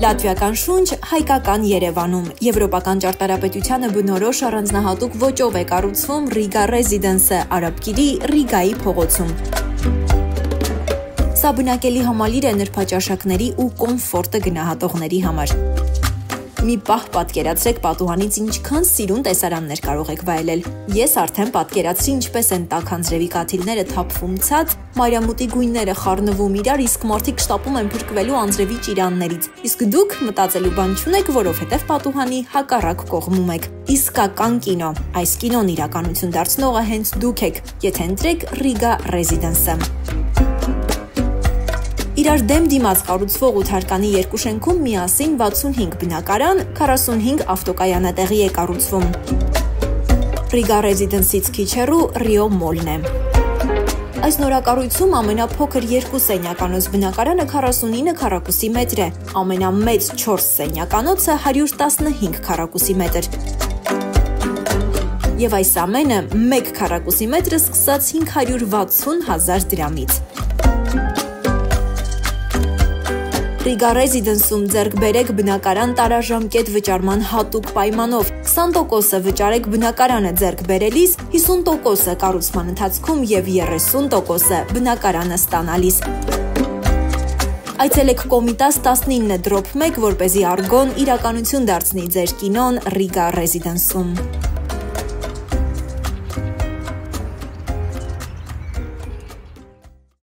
Լատվիական շունչ հայկական Երևանում։ Եվրոպական ճարտարապետությանը բնորոշ առանձնահատուկ ոճով է կառուցվում Riga Residence-ը Արաբկիրի Ռիգայի փողոցում։ Սա բնակելի համալիր է նրբաճաշակների ու կոմֆորտը գնահատողների համար։ Մի պահ պատկերացրեք պատուհանից ինչքան սիրուն տեսարաններ կարող եք վայելել։ Ես արդեն պատկերացրի ինչպես են տաք անձրևի կաթիլները թափվում ցած, մայրամուտի գույները խառնվում իրար, իսկ մարդիկ շտապում են փրկվելու անձրևի ճիրաններից։ Իսկ դուք մտածելու բան չունեք, որովհետև պատուհանի հակառակ կողմում եք։ Իսկական կինո։ Այս կինոն իրականություն դարձնողը հենց դուք եք, եթե ընտրեք Riga Residence-ը։ Իրար դեմ դիմաց կառուցվող ութարկանի երկու շենքում միասին 65 բնակարան, 45 ավտոկայանա տեղի է կառուցվում։ Riga Residence-ից քիչ հեռու Rio Mall-ն է։ Այս նորակառույցում ամենափոքր 2 սենյականոց բնակարանը 49 քառակուսի մետր է, ամենամեծ 4 սենյականոցը 115 քառակուսի մետր։ Եվ այս ամենը 1 քառակուսի մետրը սկսած 560,000 դրամից։ Riga Residence-ում ձեռք բերեք բնակարան տարաժամկետ վճարման հատուկ պայմանով։ 20%-ը վճարեք բնակարանը ձեռք բերելիս, 50%-ը կառուցման ընթացքում եւ 30%-ը բնակարանը ստանալիս։ Այցելեք Կոմիտաս 19/1, որպեսզի Արգոն իրականություն դարձնի ձեր կինոն Riga Residence-ում։